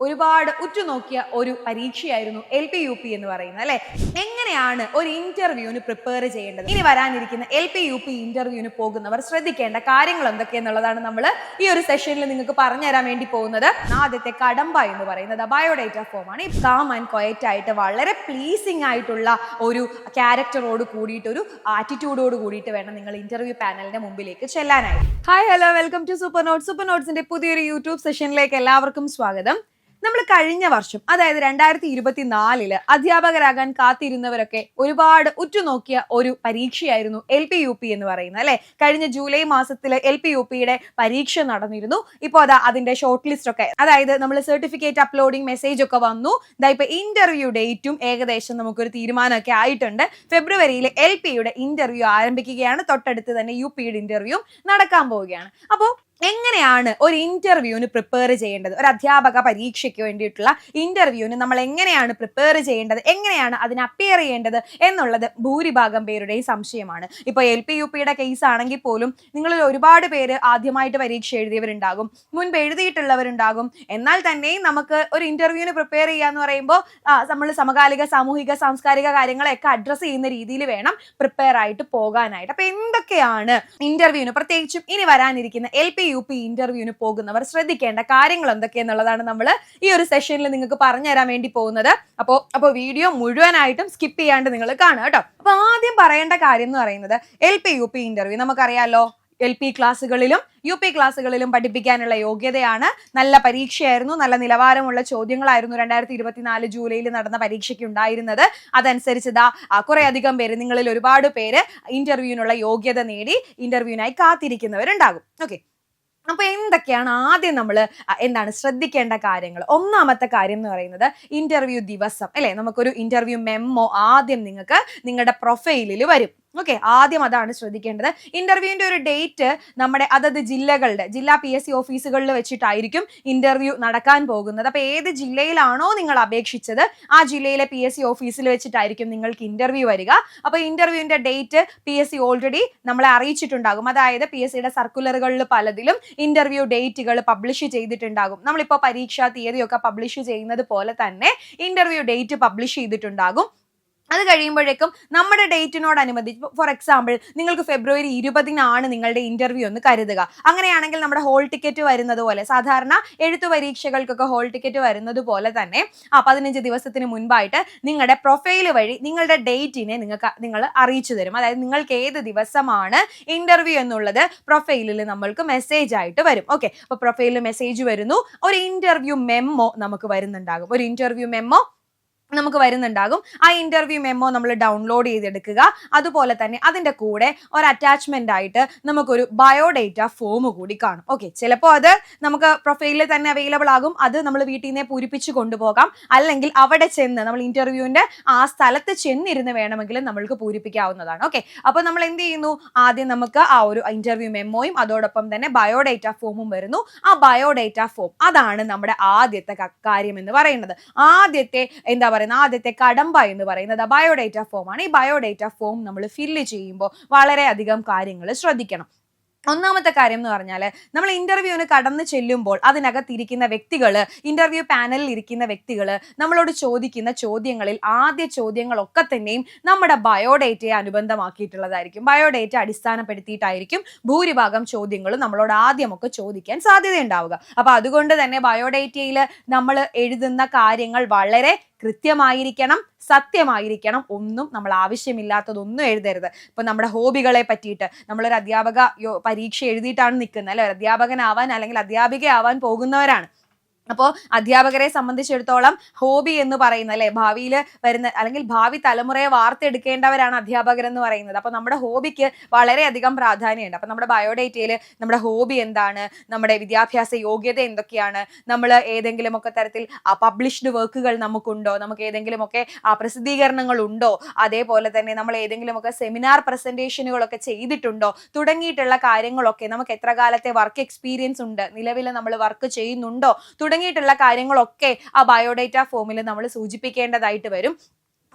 ഒരുപാട് ഉറ്റുനോക്കിയ ഒരു പരീക്ഷയായിരുന്നു LP UP എന്ന് പറയുന്നത് അല്ലെ. എങ്ങനെയാണ് ഒരു ഇന്റർവ്യൂവിന് പ്രിപ്പയർ ചെയ്യേണ്ടത്? ഇനി വരാനിരിക്കുന്ന LP UP ഇന്റർവ്യൂവിന് പോകുന്നവർ ശ്രദ്ധിക്കേണ്ട കാര്യങ്ങൾ എന്തൊക്കെയെന്നുള്ളതാണ് നമ്മൾ ഈ ഒരു സെഷനിൽ നിങ്ങൾക്ക് പറഞ്ഞുതരാൻ വേണ്ടി പോകുന്നത്. ആദ്യത്തെ കടമ്പ എന്ന് പറയുന്നത് ബയോഡേറ്റ ഫോം ആണ്. കാം ആൻഡ് ക്വയറ്റ് ആയിട്ട് വളരെ പ്ലീസിംഗ് ആയിട്ടുള്ള ഒരു ക്യാരക്ടറോട് കൂടിയിട്ട് ഒരു ആറ്റിറ്റ്യൂഡോട് കൂടിയിട്ട് വേണം നിങ്ങൾ ഇന്റർവ്യൂ പാനലിന്റെ മുമ്പിലേക്ക് ചെല്ലാനായി. Hi hello, welcome to Super Notes. Super നോട്ട്സിന്റെ പുതിയൊരു യൂട്യൂബ് സെഷനിലേക്ക് എല്ലാവർക്കും സ്വാഗതം. നമ്മൾ കഴിഞ്ഞ വർഷം, അതായത് 2024 അധ്യാപകരാകാൻ കാത്തിരുന്നവരൊക്കെ ഒരുപാട് ഉറ്റുനോക്കിയ ഒരു പരീക്ഷയായിരുന്നു LP UP എന്ന് പറയുന്നത് അല്ലെ. കഴിഞ്ഞ ജൂലൈ മാസത്തിൽ LP UPയുടെ പരീക്ഷ നടന്നിരുന്നു. ഇപ്പോൾ അതാ അതിന്റെ ഷോർട്ട് ലിസ്റ്റ് ഒക്കെ, അതായത് നമ്മൾ സർട്ടിഫിക്കറ്റ് അപ്ലോഡിംഗ് മെസ്സേജ് ഒക്കെ വന്നു. ഇപ്പൊ ഇന്റർവ്യൂ ഡേറ്റും ഏകദേശം നമുക്കൊരു തീരുമാനമൊക്കെ ആയിട്ടുണ്ട്. ഫെബ്രുവരിയിൽ LPയുടെ ഇന്റർവ്യൂ ആരംഭിക്കുകയാണ്. തൊട്ടടുത്ത് തന്നെ UPയുടെ ഇന്റർവ്യൂ നടക്കാൻ പോവുകയാണ്. അപ്പോൾ എങ്ങനെയാണ് ഒരു ഇന്റർവ്യൂവിന് പ്രിപ്പയർ ചെയ്യേണ്ടത്? ഒരു അധ്യാപക പരീക്ഷയ്ക്ക് വേണ്ടിയിട്ടുള്ള ഇന്റർവ്യൂവിന് നമ്മൾ എങ്ങനെയാണ് പ്രിപ്പയർ ചെയ്യേണ്ടത്, എങ്ങനെയാണ് അതിന് അപ്പിയർ ചെയ്യേണ്ടത് എന്നുള്ളത് ഭൂരിഭാഗം പേരുടെയും സംശയമാണ്. ഇപ്പോൾ LP UPയുടെ കേസ് ആണെങ്കിൽ പോലും നിങ്ങളിൽ ഒരുപാട് പേര് ആദ്യമായിട്ട് പരീക്ഷ എഴുതിയവരുണ്ടാകും, മുൻപ് എഴുതിയിട്ടുള്ളവരുണ്ടാകും. എന്നാൽ തന്നെയും നമുക്ക് ഒരു ഇന്റർവ്യൂവിന് പ്രിപ്പയർ ചെയ്യാന്ന് പറയുമ്പോൾ നമ്മൾ സമകാലിക സാമൂഹിക സാംസ്കാരിക കാര്യങ്ങളെയൊക്കെ അഡ്രസ്സ് ചെയ്യുന്ന രീതിയിൽ വേണം പ്രിപ്പയർ ആയിട്ട് പോകാനായിട്ട്. അപ്പൊ എന്തൊക്കെയാണ് ഇന്റർവ്യൂവിന്, പ്രത്യേകിച്ചും ഇനി വരാനിരിക്കുന്ന LP UP ഇന്റർവ്യൂവിന് പോകുന്നവർ ശ്രദ്ധിക്കേണ്ട കാര്യങ്ങൾ എന്തൊക്കെയെന്നുള്ളതാണ് നമ്മൾ ഈ ഒരു സെഷനിൽ നിങ്ങൾക്ക് പറഞ്ഞു തരാൻ വേണ്ടി പോകുന്നത്. അപ്പോൾ വീഡിയോ മുഴുവനായിട്ടും സ്കിപ്പ് ചെയ്യാണ്ട് നിങ്ങൾ കാണുക കേട്ടോ. അപ്പൊ ആദ്യം പറയേണ്ട കാര്യം എന്ന് പറയുന്നത് LP UP ഇന്റർവ്യൂ നമുക്കറിയാലോ, LP ക്ലാസ്സുകളിലും UP ക്ലാസ്സുകളിലും പഠിപ്പിക്കാനുള്ള യോഗ്യതയാണ്. നല്ല പരീക്ഷയായിരുന്നു, നല്ല നിലവാരമുള്ള ചോദ്യങ്ങളായിരുന്നു 2024 ജൂലൈയിൽ നടന്ന പരീക്ഷയ്ക്ക് ഉണ്ടായിരുന്നത്. അതനുസരിച്ച് കുറെ അധികം പേര്, നിങ്ങളിൽ ഒരുപാട് പേര് ഇന്റർവ്യൂവിനുള്ള യോഗ്യത നേടി ഇന്റർവ്യൂവിനായി കാത്തിരിക്കുന്നവരുണ്ടാകും. ഓക്കെ, അപ്പൊ എന്തൊക്കെയാണ് ആദ്യം നമ്മൾ ശ്രദ്ധിക്കേണ്ട കാര്യങ്ങൾ? ഒന്നാമത്തെ കാര്യം എന്ന് പറയുന്നത് ഇന്റർവ്യൂ ദിവസം അല്ലെ. നമുക്കൊരു ഇന്റർവ്യൂ മെമ്മോ ആദ്യം നിങ്ങൾക്ക് നിങ്ങളുടെ പ്രൊഫൈലിൽ വരും. ഓക്കെ, ആദ്യം അതാണ് ശ്രദ്ധിക്കേണ്ടത്. ഇന്റർവ്യൂവിന്റെ ഒരു ഡേറ്റ് നമ്മുടെ അതത് ജില്ലാ PSC ഓഫീസുകളിൽ വെച്ചിട്ടായിരിക്കും ഇന്റർവ്യൂ നടക്കാൻ പോകുന്നത്. അപ്പൊ ഏത് ജില്ലയിലാണോ നിങ്ങൾ അപേക്ഷിച്ചത് ആ ജില്ലയിലെ PSC ഓഫീസിൽ വെച്ചിട്ടായിരിക്കും നിങ്ങൾക്ക് ഇന്റർവ്യൂ വരിക. അപ്പൊ ഇന്റർവ്യൂവിന്റെ ഡേറ്റ് PSC ഓൾറെഡി നമ്മളെ അറിയിച്ചിട്ടുണ്ടാകും. അതായത് PSCയുടെ സർക്കുലറുകളിൽ പലതിലും ഇന്റർവ്യൂ ഡേറ്റുകൾ പബ്ലിഷ് ചെയ്തിട്ടുണ്ടാകും. നമ്മളിപ്പോൾ പരീക്ഷാ തീയതിയൊക്കെ പബ്ലിഷ് ചെയ്യുന്നത് പോലെ തന്നെ ഇന്റർവ്യൂ ഡേറ്റ് പബ്ലിഷ് ചെയ്തിട്ടുണ്ടാകും. അത് കഴിയുമ്പോഴേക്കും നമ്മുടെ ഡേറ്റിനോടനുബന്ധിച്ച്, ഫോർ എക്സാമ്പിൾ നിങ്ങൾക്ക് ഫെബ്രുവരി 20 നിങ്ങളുടെ ഇന്റർവ്യൂ എന്ന് കരുതുക. അങ്ങനെയാണെങ്കിൽ നമ്മുടെ ഹോൾ ടിക്കറ്റ് വരുന്നത് പോലെ, സാധാരണ എഴുത്തു പരീക്ഷകൾക്കൊക്കെ ഹോൾ ടിക്കറ്റ് വരുന്നത് പോലെ തന്നെ 15 ദിവസത്തിന് മുൻപായിട്ട് നിങ്ങളുടെ പ്രൊഫൈൽ വഴി നിങ്ങളുടെ ഡേറ്റിനെ നിങ്ങൾ അറിയിച്ചു തരും. അതായത് നിങ്ങൾക്ക് ഏത് ദിവസമാണ് ഇന്റർവ്യൂ എന്നുള്ളത് പ്രൊഫൈലിൽ നമ്മൾക്ക് മെസ്സേജ് ആയിട്ട് വരും. ഓക്കെ, അപ്പൊ പ്രൊഫൈലിൽ മെസ്സേജ് വരുന്നു, ഒരു ഇന്റർവ്യൂ മെമ്മോ നമുക്ക് വരുന്നുണ്ടാകും. ആ ഇന്റർവ്യൂ മെമ്മോ നമ്മൾ ഡൗൺലോഡ് ചെയ്തെടുക്കുക. അതുപോലെ തന്നെ അതിന്റെ കൂടെ ഒരു അറ്റാച്ച്മെന്റ് ആയിട്ട് നമുക്കൊരു ബയോഡേറ്റ ഫോം കൂടി കാണും. ഓക്കെ, ചിലപ്പോൾ അത് നമുക്ക് പ്രൊഫൈലിൽ തന്നെ അവൈലബിൾ ആകും. അത് നമ്മൾ വീട്ടിൽ നിന്ന് പൂരിപ്പിച്ച് കൊണ്ടുപോകാം. അല്ലെങ്കിൽ അവിടെ ചെന്ന് നമ്മൾ ഇന്റർവ്യൂവിന്റെ ആ സ്ഥലത്ത് ചെന്നിരുന്ന് വേണമെങ്കിലും നമ്മൾക്ക് പൂരിപ്പിക്കാവുന്നതാണ്. ഓക്കെ, അപ്പോൾ നമ്മൾ എന്ത് ചെയ്യുന്നു, ആദ്യം നമുക്ക് ആ ഒരു ഇന്റർവ്യൂ മെമ്മോയും അതോടൊപ്പം തന്നെ ബയോഡേറ്റ ഫോമും വരുന്നു. ആ ബയോഡേറ്റ ഫോം, അതാണ് നമ്മുടെ ആദ്യത്തെ കാര്യം എന്ന് പറയുന്നത്. ആദ്യത്തെ കടമ്പ എന്ന് പറയുന്നത് ബയോഡേറ്റ ഫോം ആണ്. ഈ ബയോഡേറ്റ ഫോം നമ്മൾ ഫില്ല് ചെയ്യുമ്പോൾ വളരെയധികം കാര്യങ്ങൾ ശ്രദ്ധിക്കണം. ഒന്നാമത്തെ കാര്യം എന്ന് പറഞ്ഞാൽ, നമ്മൾ ഇന്റർവ്യൂവിന് കടന്നു ചെല്ലുമ്പോൾ അതിനകത്തിരിക്കുന്ന വ്യക്തികൾ, ഇന്റർവ്യൂ പാനലിൽ ഇരിക്കുന്ന വ്യക്തികൾ നമ്മളോട് ചോദിക്കുന്ന ചോദ്യങ്ങളിൽ ആദ്യ ചോദ്യങ്ങളൊക്കെ തന്നെയും നമ്മുടെ ബയോഡേറ്റയെ അനുബന്ധമാക്കിയിട്ടുള്ളതായിരിക്കും. ബയോഡേറ്റ അടിസ്ഥാനപ്പെടുത്തിയിട്ടായിരിക്കും ഭൂരിഭാഗം ചോദ്യങ്ങളും നമ്മളോട് ആദ്യമൊക്കെ ചോദിക്കാൻ സാധ്യതയുണ്ടാവുക. അപ്പൊ അതുകൊണ്ട് തന്നെ ബയോഡേറ്റയിൽ നമ്മൾ എഴുതുന്ന കാര്യങ്ങൾ വളരെ കൃത്യമായിരിക്കണം, സത്യമായിരിക്കണം. ഒന്നും നമ്മൾ ആവശ്യമില്ലാത്തതൊന്നും എഴുതരുത്. ഇപ്പൊ നമ്മുടെ ഹോബികളെ പറ്റിയിട്ട്, നമ്മളൊരു അധ്യാപക പരീക്ഷ എഴുതിയിട്ടാണ് നിൽക്കുന്നത് അല്ലെ, അധ്യാപകനാവാൻ അല്ലെങ്കിൽ അധ്യാപികയാവാൻ പോകുന്നവരാണ്. അപ്പോൾ അധ്യാപകരെ സംബന്ധിച്ചിടത്തോളം ഹോബി എന്ന് പറയുന്നത് അല്ലെ, ഭാവിയിൽ വരുന്ന അല്ലെങ്കിൽ ഭാവി തലമുറയെ വാർത്തെടുക്കേണ്ടവരാണ് അധ്യാപകർ എന്ന് പറയുന്നത്. അപ്പൊ നമ്മുടെ ഹോബിക്ക് വളരെയധികം പ്രാധാന്യമുണ്ട്. അപ്പൊ നമ്മുടെ ബയോഡേറ്റയിൽ നമ്മുടെ ഹോബി എന്താണ്, നമ്മുടെ വിദ്യാഭ്യാസ യോഗ്യത എന്തൊക്കെയാണ്, നമ്മൾ ഏതെങ്കിലുമൊക്കെ തരത്തിൽ പബ്ലിഷ്ഡ് വർക്കുകൾ നമുക്കുണ്ടോ, നമുക്ക് ഏതെങ്കിലുമൊക്കെ പ്രസിദ്ധീകരണങ്ങൾ ഉണ്ടോ, അതേപോലെ തന്നെ നമ്മൾ ഏതെങ്കിലുമൊക്കെ സെമിനാർ പ്രസന്റേഷനുകളൊക്കെ ചെയ്തിട്ടുണ്ടോ തുടങ്ങിയിട്ടുള്ള കാര്യങ്ങളൊക്കെ, നമുക്ക് എത്ര കാലത്തെ വർക്ക് എക്സ്പീരിയൻസ് ഉണ്ട്, നിലവിൽ നമ്മൾ വർക്ക് ചെയ്യുന്നുണ്ടോ തുടങ്ങിയിട്ടുള്ള കാര്യങ്ങളൊക്കെ ആ ബയോഡേറ്റ ഫോമിൽ നമ്മൾ സൂചിപ്പിക്കേണ്ടതായിട്ട് വരും.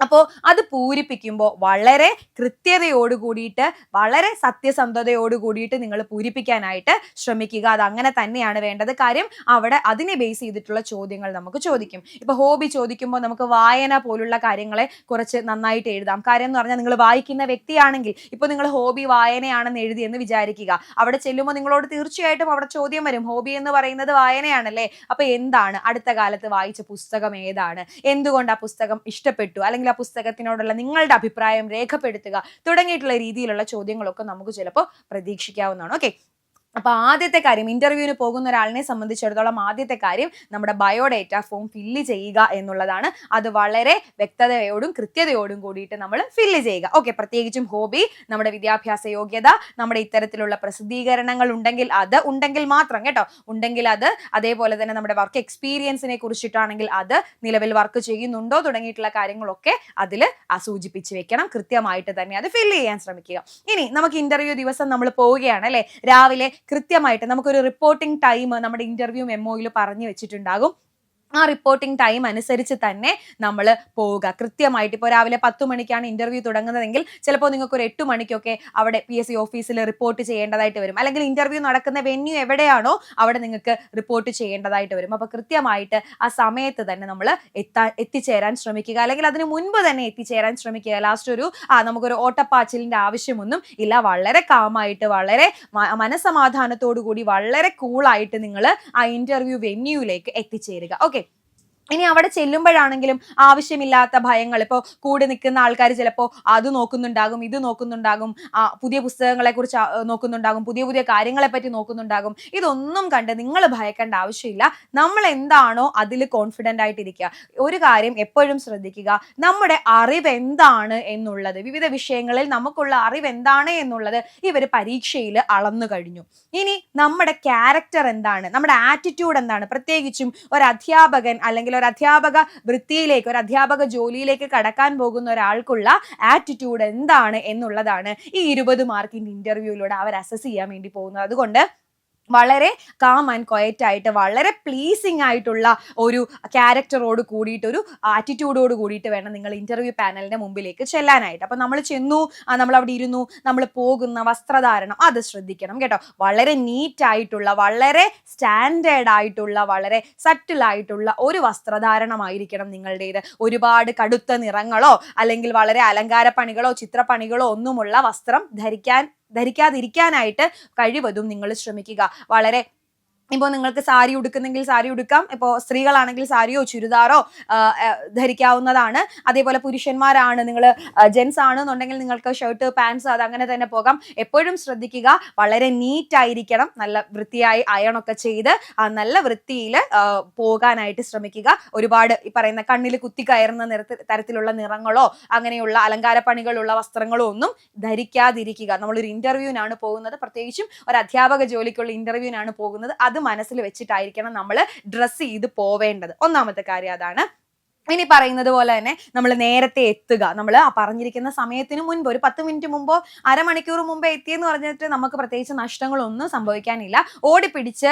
അപ്പോൾ അത് പൂരിപ്പിക്കുമ്പോൾ വളരെ കൃത്യതയോട് കൂടിയിട്ട് വളരെ സത്യസന്ധതയോട് കൂടിയിട്ട് നിങ്ങൾ പൂരിപ്പിക്കാനായിട്ട് ശ്രമിക്കുക. അത് അങ്ങനെ തന്നെയാണ് വേണ്ടത്. കാര്യം അവിടെ അതിനെ ബേസ് ചെയ്തിട്ടുള്ള ചോദ്യങ്ങൾ നമുക്ക് ചോദിക്കും. ഇപ്പൊ ഹോബി ചോദിക്കുമ്പോൾ നമുക്ക് വായന പോലുള്ള കാര്യങ്ങളെ കുറച്ച് നന്നായിട്ട് എഴുതാം. കാര്യം എന്ന് പറഞ്ഞാൽ നിങ്ങൾ വായിക്കുന്ന വ്യക്തിയാണെങ്കിൽ ഇപ്പൊ നിങ്ങൾ ഹോബി വായനയാണെന്ന് എഴുതിയെന്ന് വിചാരിക്കുക. അവിടെ ചെല്ലുമ്പോൾ നിങ്ങളോട് തീർച്ചയായിട്ടും അവിടെ ചോദ്യം വരും, ഹോബി എന്ന് പറയുന്നത് വായനയാണല്ലേ, അപ്പൊ എന്താണ് അടുത്ത കാലത്ത് വായിച്ച പുസ്തകം ഏതാണ്, എന്തുകൊണ്ട് ആ പുസ്തകം ഇഷ്ടപ്പെട്ടു, അല്ലെങ്കിൽ ആ പുസ്തകത്തിനോടുള്ള നിങ്ങളുടെ അഭിപ്രായം രേഖപ്പെടുത്തുക തുടങ്ങിയിട്ടുള്ള രീതിയിലുള്ള ചോദ്യങ്ങളൊക്കെ നമുക്ക് ചിലപ്പോൾ പ്രതീക്ഷിക്കാവുന്നതാണ്. ഓക്കെ, അപ്പൊ ആദ്യത്തെ കാര്യം, ഇന്റർവ്യൂവിന് പോകുന്ന ഒരാളിനെ സംബന്ധിച്ചിടത്തോളം ആദ്യത്തെ കാര്യം നമ്മുടെ ബയോഡേറ്റ ഫോം ഫില്ല് ചെയ്യുക എന്നുള്ളതാണ്. അത് വളരെ വ്യക്തതയോടും കൃത്യതയോടും കൂടിയിട്ട് നമ്മൾ ഫില്ല് ചെയ്യുക. ഓക്കെ, പ്രത്യേകിച്ചും ഹോബി, നമ്മുടെ വിദ്യാഭ്യാസ യോഗ്യത, നമ്മുടെ ഇത്തരത്തിലുള്ള പ്രസിദ്ധീകരണങ്ങൾ ഉണ്ടെങ്കിൽ മാത്രം കേട്ടോ, ഉണ്ടെങ്കിൽ അത്, അതേപോലെ തന്നെ നമ്മുടെ വർക്ക് എക്സ്പീരിയൻസിനെ കുറിച്ചിട്ടാണെങ്കിൽ അത്, നിലവിൽ വർക്ക് ചെയ്യുന്നുണ്ടോ തുടങ്ങിയിട്ടുള്ള കാര്യങ്ങളൊക്കെ അതിൽ സൂചിപ്പിച്ച് വെക്കണം. കൃത്യമായിട്ട് തന്നെ അത് ഫില്ല് ചെയ്യാൻ ശ്രമിക്കുക. ഇനി നമുക്ക് ഇന്റർവ്യൂ ദിവസം നമ്മൾ പോവുകയാണ് അല്ലെ, രാവിലെ കൃത്യമായിട്ട് നമുക്കൊരു റിപ്പോർട്ടിംഗ് ടൈം നമ്മുടെ ഇന്റർവ്യൂ മെമ്മോയിൽ പറഞ്ഞു വെച്ചിട്ടുണ്ടാകും. ആ റിപ്പോർട്ടിംഗ് ടൈം അനുസരിച്ച് തന്നെ നമ്മൾ പോവുക. കൃത്യമായിട്ട് ഇപ്പോൾ രാവിലെ 10 മണിക്കാണ് ഇന്റർവ്യൂ തുടങ്ങുന്നതെങ്കിൽ ചിലപ്പോൾ നിങ്ങൾക്ക് ഒരു 8 മണിക്കൊക്കെ അവിടെ PSC ഓഫീസിൽ റിപ്പോർട്ട് ചെയ്യേണ്ടതായിട്ട് വരും. അല്ലെങ്കിൽ ഇന്റർവ്യൂ നടക്കുന്ന വെന്യൂ എവിടെയാണോ അവിടെ നിങ്ങൾക്ക് റിപ്പോർട്ട് ചെയ്യേണ്ടതായിട്ട് വരും. അപ്പോൾ കൃത്യമായിട്ട് ആ സമയത്ത് തന്നെ നമ്മൾ എത്തിച്ചേരാൻ ശ്രമിക്കുക, അല്ലെങ്കിൽ അതിന് മുൻപ് തന്നെ എത്തിച്ചേരാൻ ശ്രമിക്കുക. ലാസ്റ്റ് നമുക്കൊരു ഓട്ടപ്പാച്ചിലിന്റെ ആവശ്യമൊന്നും ഇല്ല. വളരെ കാമായിട്ട്, വളരെ മനസ്സമാധാനത്തോടു കൂടി, വളരെ കൂളായിട്ട് നിങ്ങൾ ആ ഇന്റർവ്യൂ വെന്യൂയിലേക്ക് എത്തിച്ചേരുക. ഓക്കെ, ഇനി അവിടെ ചെല്ലുമ്പോഴാണെങ്കിലും ആവശ്യമില്ലാത്ത ഭയങ്ങൾ, ഇപ്പോൾ കൂടെ നിൽക്കുന്ന ആൾക്കാർ ചിലപ്പോൾ അത് നോക്കുന്നുണ്ടാകും, ഇത് നോക്കുന്നുണ്ടാകും, പുതിയ പുസ്തകങ്ങളെ കുറിച്ച് നോക്കുന്നുണ്ടാകും, പുതിയ പുതിയ കാര്യങ്ങളെ പറ്റി നോക്കുന്നുണ്ടാകും. ഇതൊന്നും കണ്ട് നിങ്ങൾ ഭയക്കേണ്ട ആവശ്യമില്ല. നമ്മൾ എന്താണോ അതിൽ കോൺഫിഡൻ്റ് ആയിട്ടിരിക്കുക. ഒരു കാര്യം എപ്പോഴും ശ്രദ്ധിക്കുക, നമ്മുടെ അറിവ് എന്താണ് എന്നുള്ളത്, വിവിധ വിഷയങ്ങളിൽ നമുക്കുള്ള അറിവ് എന്താണ് എന്നുള്ളത് ഇവർ പരീക്ഷയിൽ അളന്നു കഴിഞ്ഞു. ഇനി നമ്മുടെ ക്യാരക്ടർ എന്താണ്, നമ്മുടെ ആറ്റിറ്റ്യൂഡ് എന്താണ്, പ്രത്യേകിച്ചും ഒരു അധ്യാപകൻ അല്ലെങ്കിൽ ഒരു അധ്യാപക വൃത്തിയിലേക്ക്, ഒരു അധ്യാപക ജോലിയിലേക്ക് കടക്കാൻ പോകുന്ന ഒരാൾക്കുള്ള ആറ്റിറ്റ്യൂഡ് എന്താണ് എന്നുള്ളതാണ് ഈ 20 മാർക്കിന്റെ ഇന്റർവ്യൂയിലൂടെ അവർ അസസ് ചെയ്യാൻ വേണ്ടി പോകുന്നത്. അതുകൊണ്ട് വളരെ കാം ആൻഡ് ക്വയറ്റ് ആയിട്ട്, വളരെ പ്ലീസിങ് ആയിട്ടുള്ള ഒരു ക്യാരക്ടറോട് കൂടിയിട്ട്, ഒരു ആറ്റിറ്റ്യൂഡോട് കൂടിയിട്ട് വേണം നിങ്ങൾ ഇന്റർവ്യൂ പാനലിന്റെ മുമ്പിലേക്ക് ചെല്ലാനായിട്ട്. അപ്പൊ നമ്മൾ ചെന്നു, നമ്മൾ അവിടെ ഇരുന്നു, നമ്മൾ പോകുന്ന വസ്ത്രധാരണം അത് ശ്രദ്ധിക്കണം കേട്ടോ. വളരെ നീറ്റ് ആയിട്ടുള്ള, വളരെ സ്റ്റാൻഡേർഡ് ആയിട്ടുള്ള, വളരെ സട്ടിൽ ആയിട്ടുള്ള ഒരു വസ്ത്രധാരണമായിരിക്കണം നിങ്ങളുടേത്. ഒരുപാട് കടുത്ത നിറങ്ങളോ അല്ലെങ്കിൽ വളരെ അലങ്കാരപ്പണികളോ ചിത്രപ്പണികളോ ഒന്നുമുള്ള വസ്ത്രം ധരിക്കാതിരിക്കാനായിട്ട് കഴിവതും നിങ്ങൾ ശ്രമിക്കുക. വളരെ ഇപ്പോൾ നിങ്ങൾക്ക് സാരി ഉടുക്കുന്നെങ്കിൽ സാരി ഉടുക്കാം. ഇപ്പോൾ സ്ത്രീകളാണെങ്കിൽ സാരിയോ ചുരിദാറോ ധരിക്കാവുന്നതാണ്. അതേപോലെ പുരുഷന്മാരാണ്, നിങ്ങൾ ജെൻസ് ആണെന്നുണ്ടെങ്കിൽ നിങ്ങൾക്ക് ഷർട്ട് പാൻസ് അത് അങ്ങനെ തന്നെ പോകാം. എപ്പോഴും ശ്രദ്ധിക്കുക, വളരെ നീറ്റ് ആയിരിക്കണം. നല്ല വൃത്തിയായി അയണൊക്കെ ചെയ്ത് നല്ല വൃത്തിയിൽ പോകാനായിട്ട് ശ്രമിക്കുക. ഒരുപാട് ഈ പറയുന്ന കണ്ണിൽ കുത്തിക്കയറുന്ന തരത്തിലുള്ള നിറങ്ങളോ അങ്ങനെയുള്ള അലങ്കാരപ്പണികളുള്ള വസ്ത്രങ്ങളോ ഒന്നും ധരിക്കാതിരിക്കുക. നമ്മളൊരു ഇന്റർവ്യൂവിനാണ് പോകുന്നത്, പ്രത്യേകിച്ചും ഒരു അധ്യാപക ജോലിക്കുള്ള ഇന്റർവ്യൂവിനാണ് പോകുന്നത്. അത് മനസ്സിൽ വെച്ചിട്ടായിരിക്കണം നമ്മൾ ഡ്രസ്സ് ചെയ്ത് പോവേണ്ടത്. ഒന്നാമത്തെ കാര്യം അതാണ്. ഇനി പറയുന്നത് പോലെ തന്നെ നമ്മൾ നേരത്തെ എത്തുക. നമ്മൾ പറഞ്ഞിരിക്കുന്ന സമയത്തിന് മുൻപ്, ഒരു 10 മിനിറ്റ് മുമ്പോ അരമണിക്കൂർ മുമ്പേ എത്തിയെന്ന് പറഞ്ഞിട്ട് നമുക്ക് പ്രത്യേകിച്ച് നഷ്ടങ്ങളൊന്നും സംഭവിക്കാനില്ല. ഓടിപ്പിടിച്ച്